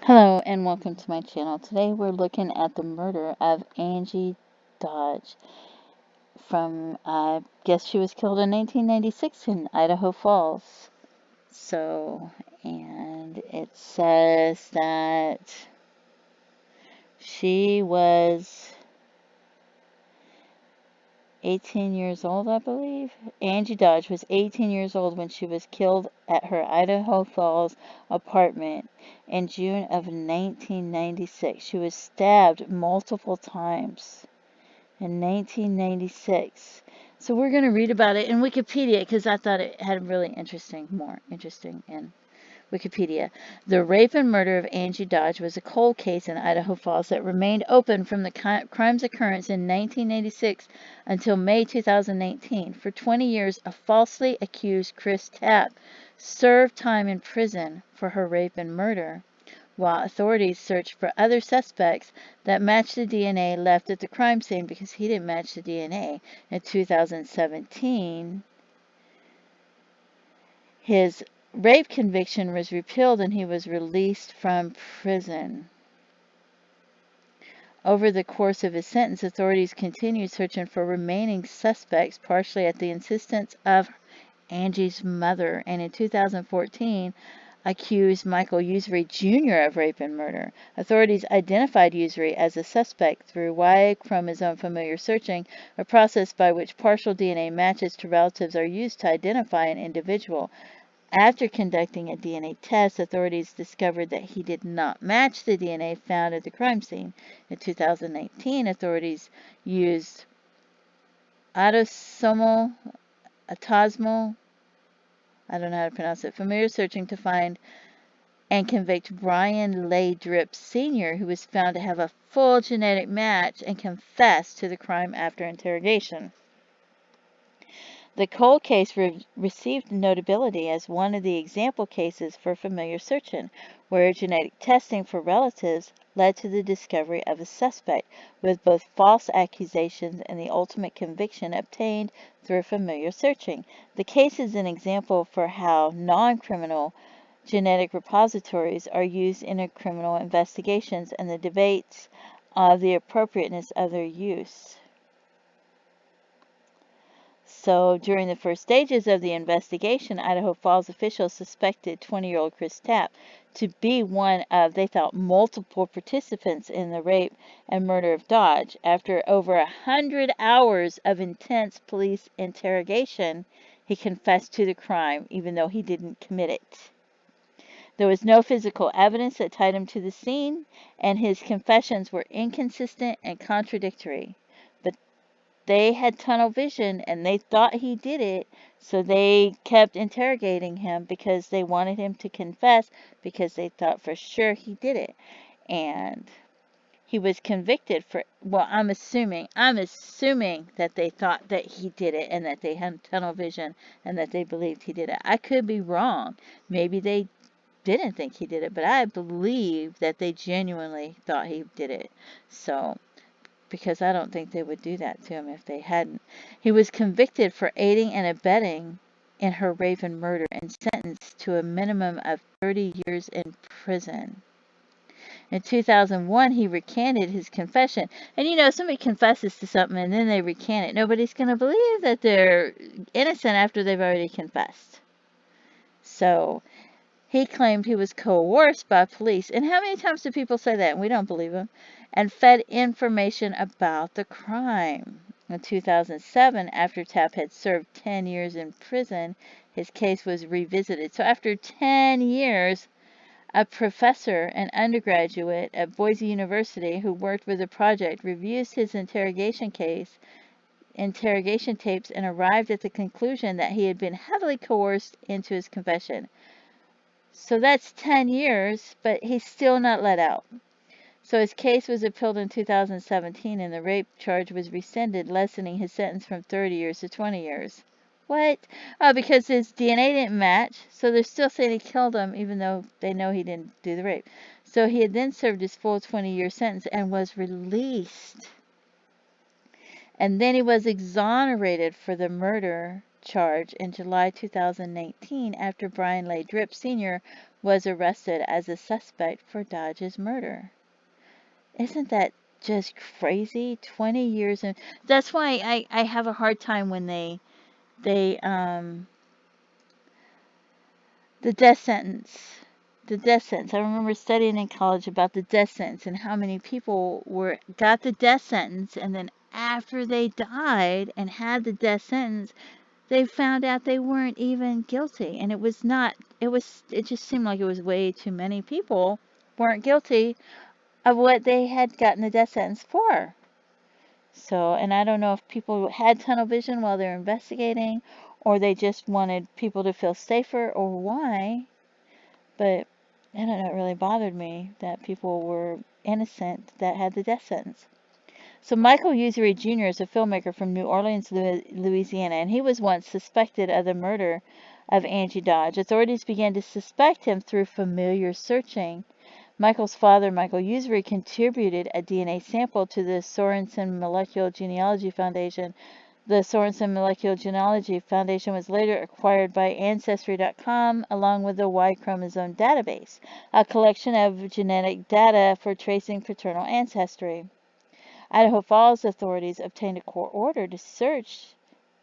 Hello and welcome to my channel. Today we're looking at the murder of Angie Dodge from, I guess she was killed in 1996 in Idaho Falls. And it says that she was 18 years old, I believe. Angie Dodge was 18 years old when she was killed at her Idaho Falls apartment in June of 1996. She was stabbed multiple times in 1996. So we're going to read about it in Wikipedia because I thought it had more interesting in Wikipedia. The rape and murder of Angie Dodge was a cold case in Idaho Falls that remained open from the crime's occurrence in 1986 until May 2019. For 20 years, a falsely accused Chris Tapp served time in prison for her rape and murder, while authorities searched for other suspects that matched the DNA left at the crime scene because he didn't match the DNA. In 2017, his rape conviction was repealed and he was released from prison. Over the course of his sentence, authorities continued searching for remaining suspects, partially at the insistence of Angie's mother, and in 2014 accused Michael Usry Jr. of rape and murder. Authorities identified Usry as a suspect through Y chromosome familiar searching, a process by which partial DNA matches to relatives are used to identify an individual. After conducting a DNA test, authorities discovered that he did not match the DNA found at the crime scene. In 2019, authorities used autosomal, I don't know how to pronounce it, familiar searching to find and convict Brian Leigh Dripps Sr., who was found to have a full genetic match and confessed to the crime after interrogation. The cold case received notability as one of the example cases for familiar searching, where genetic testing for relatives led to the discovery of a suspect, with both false accusations and the ultimate conviction obtained through familiar searching. The case is an example for how non-criminal genetic repositories are used in criminal investigations and the debates of the appropriateness of their use. So, during the first stages of the investigation, Idaho Falls officials suspected 20-year-old Chris Tapp to be one of, they thought, multiple participants in the rape and murder of Dodge. After over 100 hours of intense police interrogation, he confessed to the crime, even though he didn't commit it. There was no physical evidence that tied him to the scene, and his confessions were inconsistent and contradictory. But they had tunnel vision and they thought he did it, so they kept interrogating him because they wanted him to confess because they thought for sure he did it. And he was convicted for, well, I'm assuming that they thought that he did it and that they had tunnel vision and that they believed he did it. I could be wrong. Maybe they didn't think he did it, but I believe that they genuinely thought he did it. So, because I don't think they would do that to him if they hadn't. He was convicted for aiding and abetting in her rape and murder and sentenced to a minimum of 30 years in prison. In 2001, he recanted his confession. And you know, somebody confesses to something and then they recant it. Nobody's going to believe that they're innocent after they've already confessed. So, he claimed he was coerced by police. And how many times do people say that? And we don't believe him. And fed information about the crime. In 2007, after Tapp had served 10 years in prison, his case was revisited. So after 10 years, a professor, an undergraduate at Boise University who worked with the project, reviews his interrogation tapes, and arrived at the conclusion that he had been heavily coerced into his confession. So that's 10 years, but he's still not let out. So his case was appealed in 2017 and the rape charge was rescinded, lessening his sentence from 30 years to 20 years. What? Oh, because his DNA didn't match, so they're still saying he killed him even though they know he didn't do the rape. So he had then served his full 20-year sentence and was released. And then he was exonerated for the murder charge in July 2019 after Brian Leigh Dripps Sr. was arrested as a suspect for Dodge's murder. Isn't that just crazy? 20 years. And that's why I have a hard time when they the death sentence. The death sentence. I remember studying in college about the death sentence and how many people got the death sentence, and then after they died and had the death sentence, they found out they weren't even guilty. And it just seemed like it was way too many people weren't guilty of what they had gotten the death sentence for. So, and I don't know if people had tunnel vision while they're investigating, or they just wanted people to feel safer, or why. But I don't know, it really bothered me that people were innocent that had the death sentence. So Michael Usery Jr. is a filmmaker from New Orleans, Louisiana, and he was once suspected of the murder of Angie Dodge. Authorities began to suspect him through familiar searching. Michael's father, Michael Usery, contributed a DNA sample to the Sorensen Molecular Genealogy Foundation. The Sorensen Molecular Genealogy Foundation was later acquired by Ancestry.com along with the Y chromosome database, a collection of genetic data for tracing paternal ancestry. Idaho Falls authorities obtained a court order to search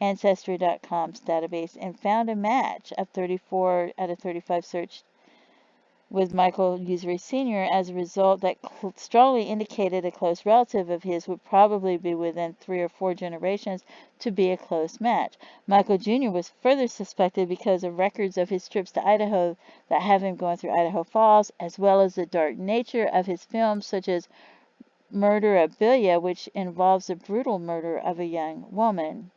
Ancestry.com's database and found a match of 34 out of 35 searched with Michael Usery Sr. as a result that strongly indicated a close relative of his would probably be within 3 or 4 generations to be a close match. Michael Jr. was further suspected because of records of his trips to Idaho that have him going through Idaho Falls, as well as the dark nature of his films such as Murderabilia, which involves the brutal murder of a young woman.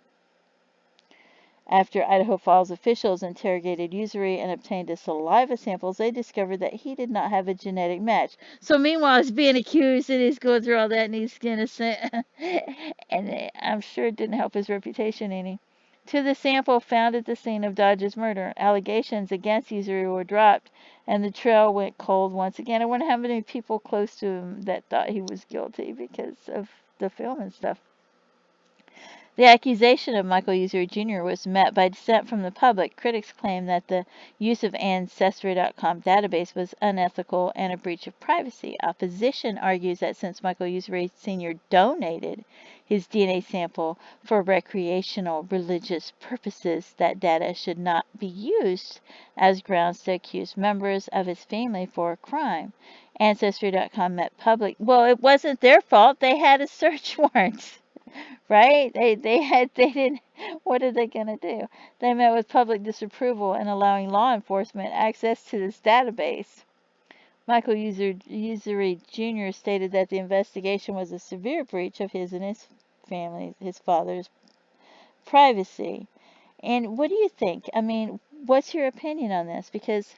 After Idaho Falls officials interrogated Usery and obtained his saliva samples, they discovered that he did not have a genetic match. So meanwhile, he's being accused and he's going through all that and he's innocent. And I'm sure it didn't help his reputation any. To the sample found at the scene of Dodge's murder, allegations against Usery were dropped and the trail went cold once again. I wonder how many people close to him that thought he was guilty because of the film and stuff. The accusation of Michael Usery Jr. was met by dissent from the public. Critics claimed that the use of Ancestry.com database was unethical and a breach of privacy. Opposition argues that since Michael Usery Sr. donated his DNA sample for recreational religious purposes, that data should not be used as grounds to accuse members of his family for a crime. Ancestry.com met public. Well, it wasn't their fault. They had a search warrant. Right? They didn't. What are they gonna do? They met with public disapproval in allowing law enforcement access to this database. Michael Usery Jr. stated that the investigation was a severe breach of his and his father's privacy. And what do you think? I mean, what's your opinion on this? Because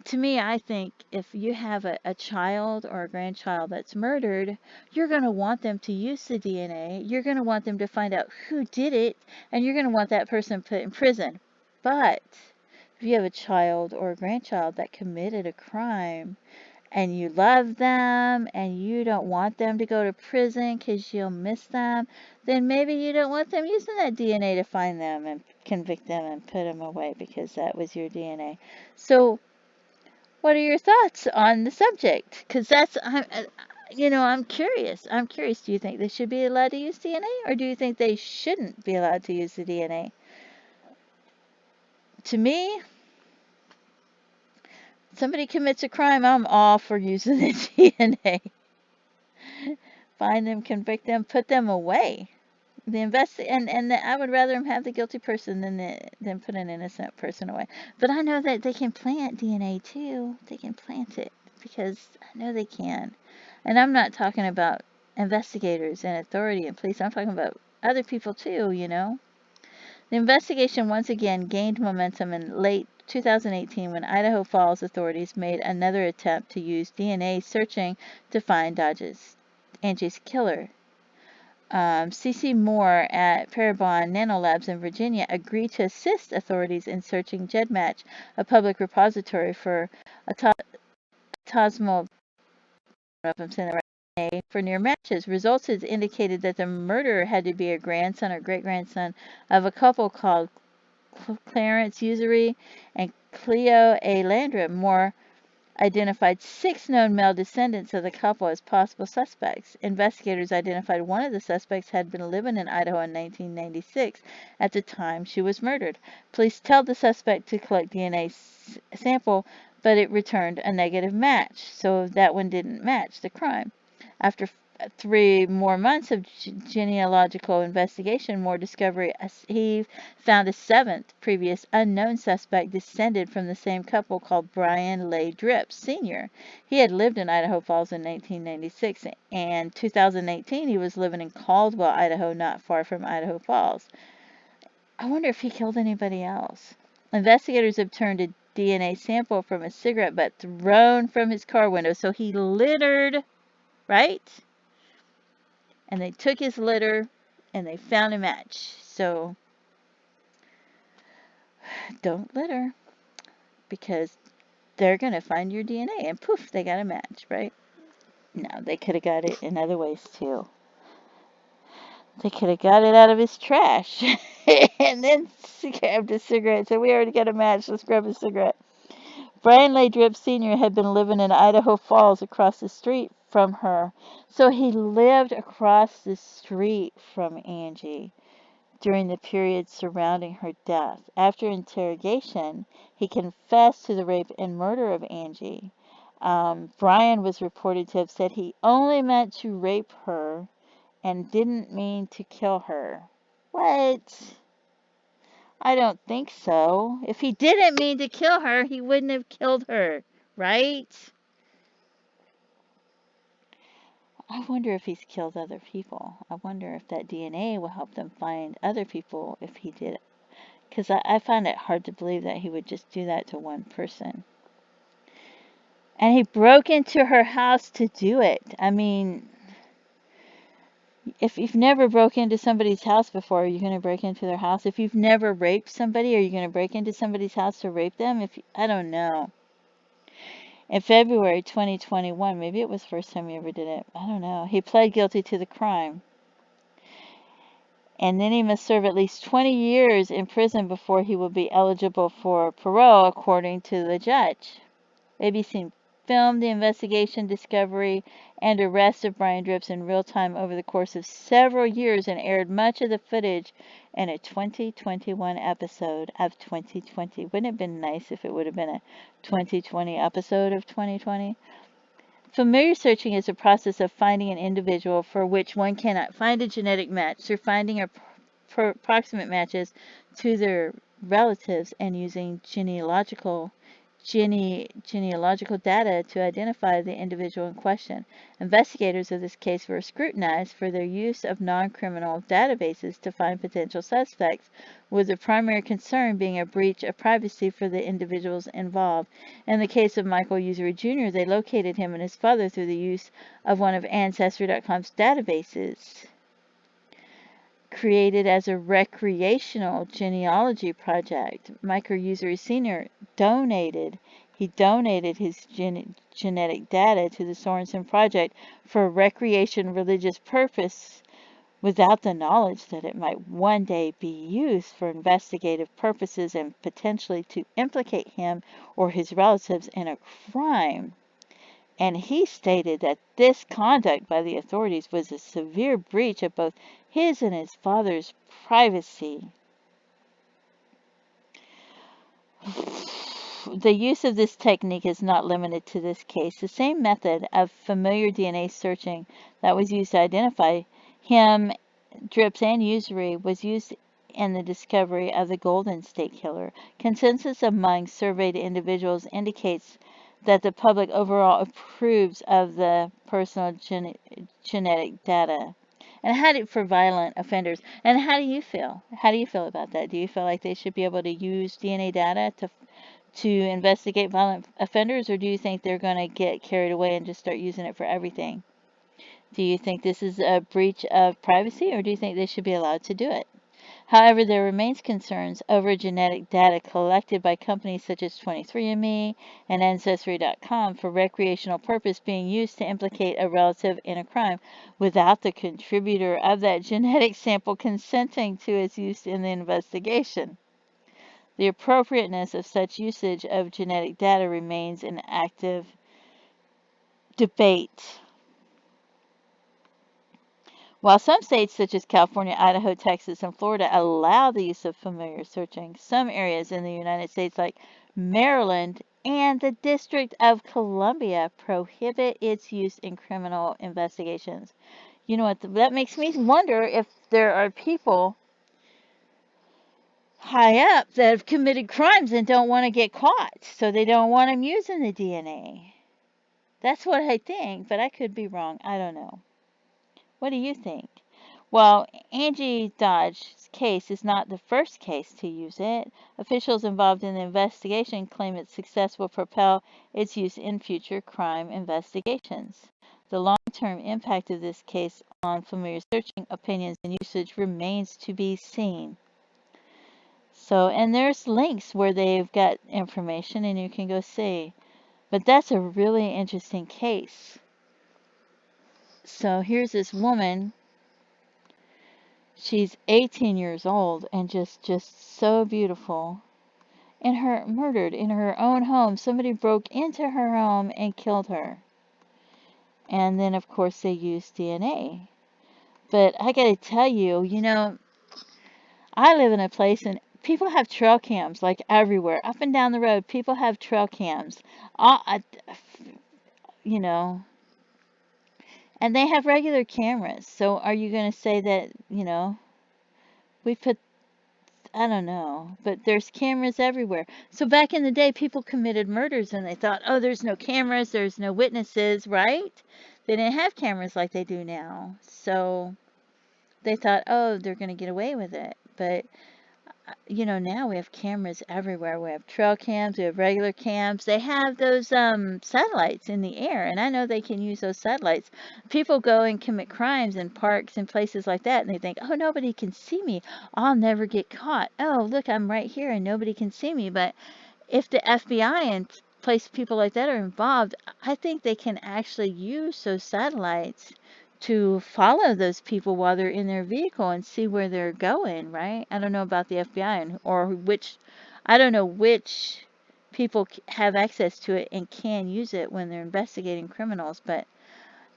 to me, I think if you have a child or a grandchild that's murdered, you're going to want them to use the DNA. You're going to want them to find out who did it, and you're going to want that person put in prison. But if you have a child or a grandchild that committed a crime, and you love them, and you don't want them to go to prison because you'll miss them, then maybe you don't want them using that DNA to find them and convict them and put them away because that was your DNA. So, what are your thoughts on the subject? Because I'm curious. I'm curious. Do you think they should be allowed to use DNA, or do you think they shouldn't be allowed to use the DNA? To me, somebody commits a crime, I'm all for using the DNA. Find them, convict them, put them away. I would rather them have the guilty person than put an innocent person away. But I know that they can plant DNA too. They can plant it because I know they can. And I'm not talking about investigators and authority and police. I'm talking about other people too, you know. The investigation once again gained momentum in late 2018 when Idaho Falls authorities made another attempt to use DNA searching to find Angie's killer. C.C. Moore at Parabon Nanolabs in Virginia agreed to assist authorities in searching GEDmatch, a public repository for autosomal for near matches. Results indicated that the murderer had to be a grandson or great-grandson of a couple called Clarence Usery and Cleo A. Landrum. Moore identified 6 known male descendants of the couple as possible suspects. Investigators identified one of the suspects had been living in Idaho in 1996 at the time she was murdered. Police told the suspect to collect DNA sample, but it returned a negative match, so that one didn't match the crime. After 3 more months of genealogical investigation, more discovery, he found a 7th previous unknown suspect descended from the same couple called Brian Leigh Dripps Sr. He had lived in Idaho Falls in 1996, and 2018 he was living in Caldwell, Idaho, not far from Idaho Falls. I wonder if he killed anybody else. Investigators obtained a DNA sample from a cigarette butt thrown from his car window, so he littered, right? And they took his litter and they found a match. So don't litter, because they're going to find your DNA and poof, they got a match, right? No, they could have got it in other ways too. They could have got it out of his trash and then grabbed a cigarette. So we already got a match, let's grab a cigarette. Brian Leigh Dripps Sr. had been living in Idaho Falls across the street from her. So he lived across the street from Angie during the period surrounding her death. After interrogation, he confessed to the rape and murder of Angie. Brian was reported to have said he only meant to rape her and didn't mean to kill her. What? I don't think so. If he didn't mean to kill her, he wouldn't have killed her, right? I wonder if he's killed other people. I wonder if that DNA will help them find other people if he did. Because I find it hard to believe that he would just do that to one person. And he broke into her house to do it. I mean, if you've never broke into somebody's house before, are you going to break into their house? If you've never raped somebody, are you going to break into somebody's house to rape them? I don't know. In February 2021, maybe it was the first time he ever did it. I don't know. He pled guilty to the crime. And then he must serve at least 20 years in prison before he will be eligible for parole, according to the judge. ABC filmed the investigation, discovery, and arrest of Brian Dripps in real time over the course of several years and aired much of the footage in a 2021 episode of 2020. Wouldn't it have been nice if it would have been a 2020 episode of 2020? Familiar searching is a process of finding an individual for which one cannot find a genetic match through finding approximate matches to their relatives and using genealogical data to identify the individual in question. Investigators of this case were scrutinized for their use of non-criminal databases to find potential suspects, with the primary concern being a breach of privacy for the individuals involved. In the case of Michael Usery Jr., they located him and his father through the use of one of Ancestry.com's databases, created as a recreational genealogy project. Michael Usery Sr. donated his genetic data to the Sorensen Project for a recreation religious purpose without the knowledge that it might one day be used for investigative purposes and potentially to implicate him or his relatives in a crime. And he stated that this conduct by the authorities was a severe breach of both his and his father's privacy. The use of this technique is not limited to this case. The same method of familiar DNA searching that was used to identify him, Dripps, and Usery was used in the discovery of the Golden State Killer. Consensus among surveyed individuals indicates that the public overall approves of the personal genetic data. And for violent offenders. And how do you feel? How do you feel about that? Do you feel like they should be able to use DNA data to investigate violent offenders, or do you think they're going to get carried away and just start using it for everything? Do you think this is a breach of privacy, or do you think they should be allowed to do it? However, there remains concerns over genetic data collected by companies such as 23andMe and Ancestry.com for recreational purpose being used to implicate a relative in a crime without the contributor of that genetic sample consenting to its use in the investigation. The appropriateness of such usage of genetic data remains an active debate. While some states such as California, Idaho, Texas, and Florida allow the use of familiar searching, some areas in the United States like Maryland and the District of Columbia prohibit its use in criminal investigations. You know what? That makes me wonder if there are people high up that have committed crimes and don't want to get caught, so they don't want them using the DNA. That's what I think, but I could be wrong. I don't know. What do you think? Well, Angie Dodge's case is not the first case to use it. Officials involved in the investigation claim its success will propel its use in future crime investigations. The long-term impact of this case on familiar searching opinions and usage remains to be seen. So, and there's links where they've got information and you can go see. But that's a really interesting case. So here's this woman. She's 18 years old and just so beautiful. And her murdered in her own home. Somebody broke into her home and killed her. And then of course they used DNA. But I gotta tell you, you know, I live in a place and people have trail cams like everywhere. Up and down the road, people have trail cams. You know, and they have regular cameras. So are you going to say that, you know, we put, I don't know, but there's cameras everywhere. So back in the day, people committed murders and they thought, oh, there's no cameras, there's no witnesses, right? They didn't have cameras like they do now. So they thought, oh, they're going to get away with it. But you know, now we have cameras everywhere. We have trail cams, we have regular cams. They have those satellites in the air, and I know they can use those satellites. People go and commit crimes in parks and places like that, and they think, oh, nobody can see me. I'll never get caught. Oh, look, I'm right here, and nobody can see me. But if the FBI and people like that are involved, I think they can actually use those satellites to follow those people while they're in their vehicle and see where they're going, right? I don't know about the FBI I don't know which people have access to it and can use it when they're investigating criminals, but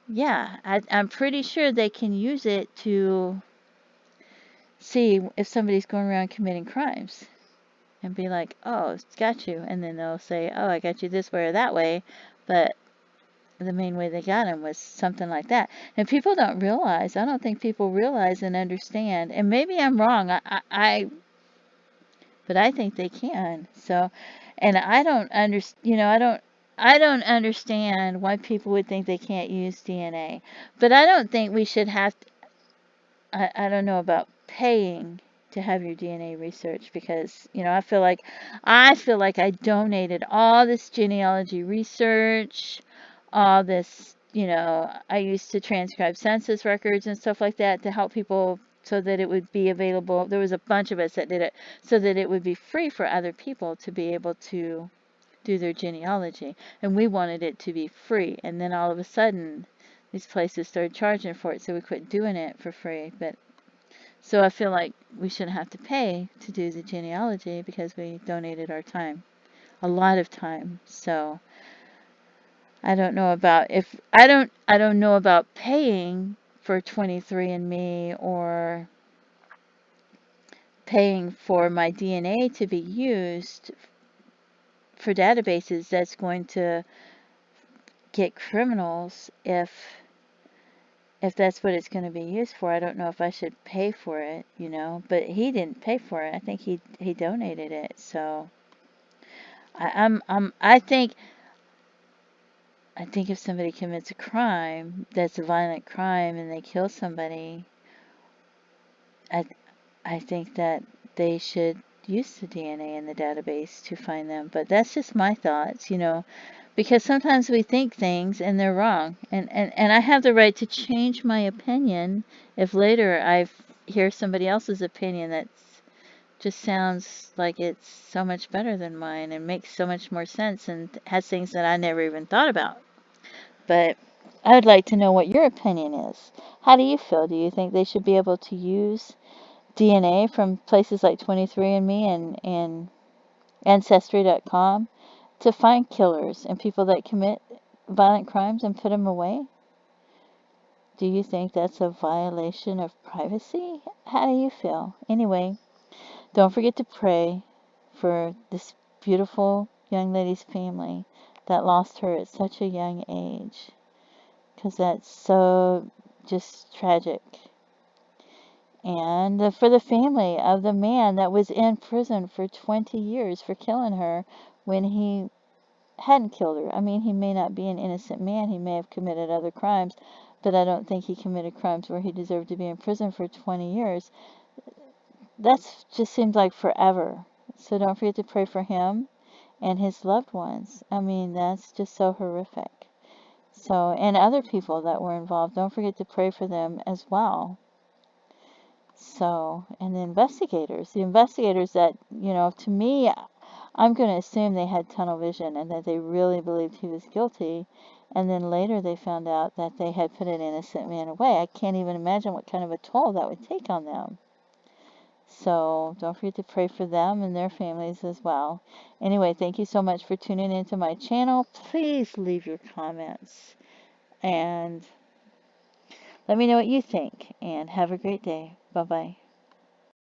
yeah, I'm pretty sure they can use it to see if somebody's going around committing crimes and be like, oh, it's got you. And then they'll say, oh, I got you this way or that way, but the main way they got him was something like that. And people don't realize, I don't think people realize and understand, and maybe I'm wrong, but I think they can. So, and I don't understand, you know, I don't understand why people would think they can't use DNA. But I don't think we should have to, I don't know about paying to have your DNA research because, you know, I feel like I donated all this genealogy research, all this, you know, I used to transcribe census records and stuff like that to help people so that it would be available. There was a bunch of us that did it so that it would be free for other people to be able to do their genealogy. And we wanted it to be free. And then all of a sudden, these places started charging for it, so we quit doing it for free. But so I feel like we shouldn't have to pay to do the genealogy because we donated our time, a lot of time. So I don't know about if I don't know about paying for 23andMe or paying for my DNA to be used for databases that's going to get criminals if that's what it's going to be used for. I don't know if I should pay for it, you know, but he didn't pay for it. I think he donated it. So I think if somebody commits a crime that's a violent crime and they kill somebody, I I think that they should use the DNA in the database to find them. But that's just my thoughts, you know, because sometimes we think things and they're wrong. And I have the right to change my opinion if later I hear somebody else's opinion that just sounds like it's so much better than mine and makes so much more sense and has things that I never even thought about. But I'd like to know what your opinion is. How do you feel? Do you think they should be able to use DNA from places like 23andMe and Ancestry.com, to find killers and people that commit violent crimes and put them away? Do you think that's a violation of privacy? How do you feel? Anyway, don't forget to pray for this beautiful young lady's family that lost her at such a young age, because that's so just tragic. And for the family of the man that was in prison for 20 years for killing her when he hadn't killed her. I mean, he may not be an innocent man. He may have committed other crimes, but I don't think he committed crimes where he deserved to be in prison for 20 years. That just seems like forever. So don't forget to pray for him and his loved ones. I mean, that's just so horrific. So, and other people that were involved, don't forget to pray for them as well. So, and the investigators that, to me, I'm going to assume they had tunnel vision and that they really believed he was guilty. And then later they found out that they had put an innocent man away. I can't even imagine what kind of a toll that would take on them. So don't forget to pray for them and their families as well. Anyway, thank you so much for tuning into my channel. Please leave your comments and let me know what you think. And have a great day. Bye-bye.